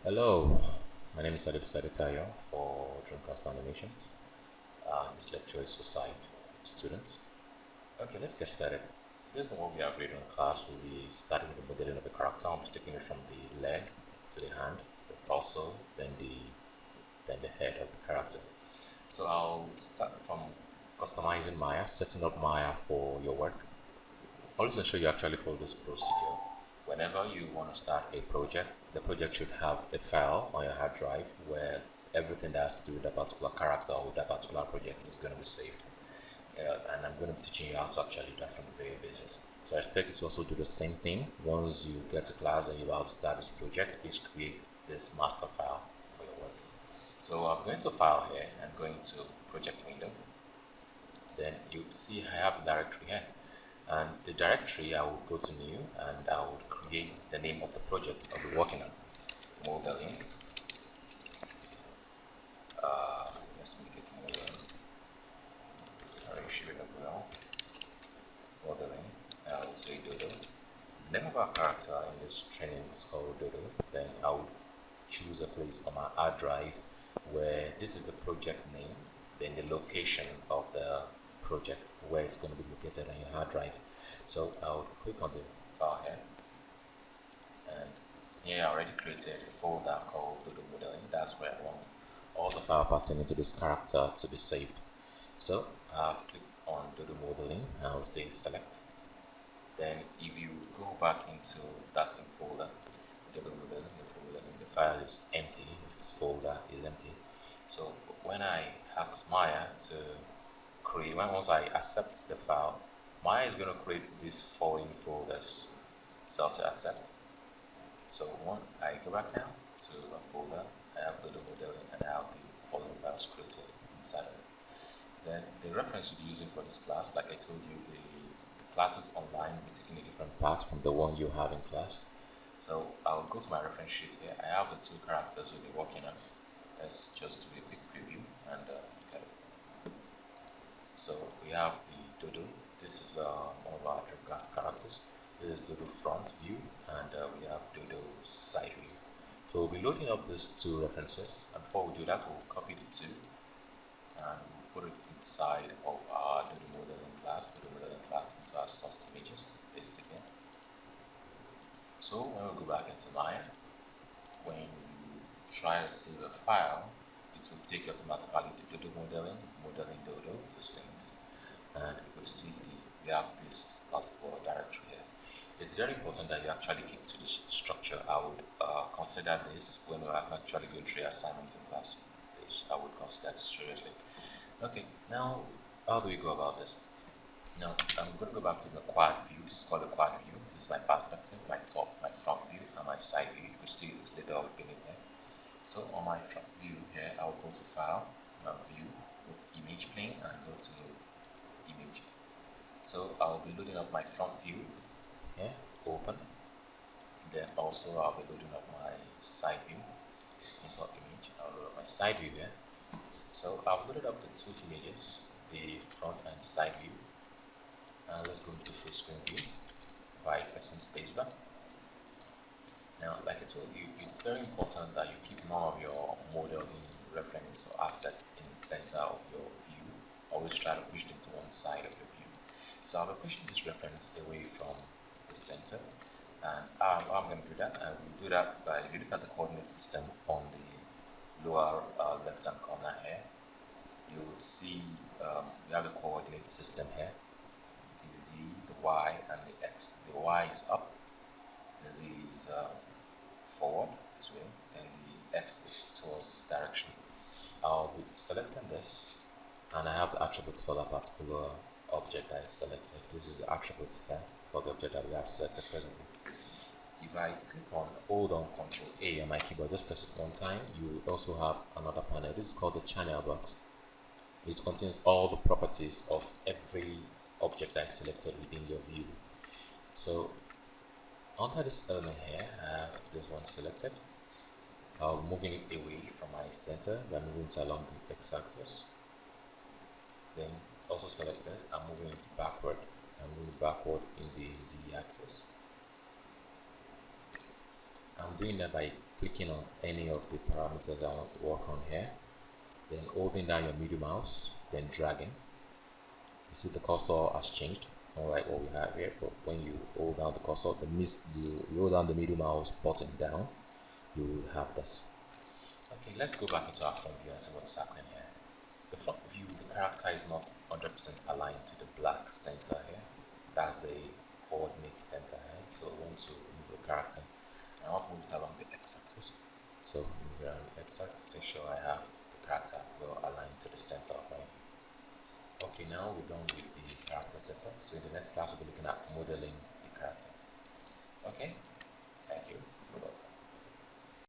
Hello, my name is Sadetayo for Dreamcast Animations. This lecture is for sight students. Okay, let's get started. Based on what we have read in class, we'll be starting with the modeling of a character. I'll be taking it from the leg to the hand, the torso, then the head of the character. So I'll start from customizing Maya, setting up Maya for your work. I'll also ensure you actually follow this procedure. Whenever you want to start a project, the project should have a file on your hard drive where everything that has to do with that particular character or that particular project is going to be saved. And I'm going to be teaching you how to actually do that from the very basics. So I expect you to also do the same thing. Once you get to class and you about to start this project, please create this master file for your work. So I'm going to file here and going to project window. Then you see I have a directory here, and the directory I will go to new and I will create the name of the project I'll be working on. Modeling. Let's make it modeling. Sorry, should it up well. Modeling. I will say dodo. The name of our character in this training is called dodo. Then I will choose a place on my hard drive where this is the project name, then the location of the project where it's going to be located on your hard drive. So I'll click on the file here, and here I already created a folder called dodo modeling. That's where I want all the file pertaining to this character to be saved. So I've clicked on dodo modeling. I'll say select. Then if you go back into that same folder, dodo modeling, the file is empty, its folder is empty. So when I ask Maya to create, once I accept the file, Maya is going to create these following folders. So I'll say accept. So when I go back now to a folder, I have the modeling and I have the following files created inside of it. Then the reference you'll be using for this class, like I told you, the classes online will be taking a different path from the one you have in class. So I'll go to my reference sheet here. I have the two characters we'll be working on. Let's just do a quick preview and get it. So we have the dodo. This is one of our Dreamcast characters. This is dodo front view, and we have dodo side view. So we'll be loading up these two references, and before we do that, we'll copy the two and we'll put it inside of our dodo modeling class, into our source images. Paste it here. So when we go back into Maya, when you try to save a file, it will take you automatically to dodo modeling dodo to scenes, and you will see we have this particular directory here. It's very important that you actually keep to this structure. I would consider this when we're actually going through assignments in class. I would consider this seriously. Okay, now how do we go about this? Now I'm going to go back to the quad view. This is called the quad view. This is my perspective, my top, my front view, and my side view. You can see this little beneath there. So on my front view here, I'll go to File, View, go to Image Plane, and go to Image. So I'll be loading up my front view here, open. Then also I'll be loading up my side view, import image. I'll load up my side view here. So I've loaded up the two images, the front and the side view. And let's go into full screen view by pressing spacebar. Now, like I told you, it's very important that you keep none of your modeling reference or assets in the center of your view. Always try to push them to one side of your view. So I'll be pushing this reference away from the center, and I'm going to do that. And we'll do that by, if you look at the coordinate system on the lower left hand corner here, you would see we have the coordinate system here, the Z, the Y, and the X. The Y is up, the Z is forward as well, then the X is towards this direction. I'll be selecting this, and I have the attributes for that particular object that is selected. This is the attribute here for the object that we have selected presently. If I click on, hold on Control A on my keyboard, just press it one time, you also have another panel. This is called the channel box. It contains all the properties of every object that is selected within your view. So under this element here, I have this one selected. I'm moving it away from my center. I'm moving it along the x-axis. Then also select this. I'm moving it backward. I'm moving backward in the z-axis. I'm doing that by clicking on any of the parameters I want to work on here, then holding down your middle mouse, then dragging. You see the cursor has changed, unlike what we have here. But when you hold down the cursor, you hold down the middle mouse button down, you will have this. Okay, let's go back into our front view and see what's happening here. The front view, the character is not 100% aligned to the black center here. That's the coordinate center here. So we want to move the character. I want to move it along the x-axis. So move it around the x-axis to ensure I have the character well aligned to the center of my view. Okay, now we're done with the character setup. So in the next class, we'll be looking at modeling the character. Okay,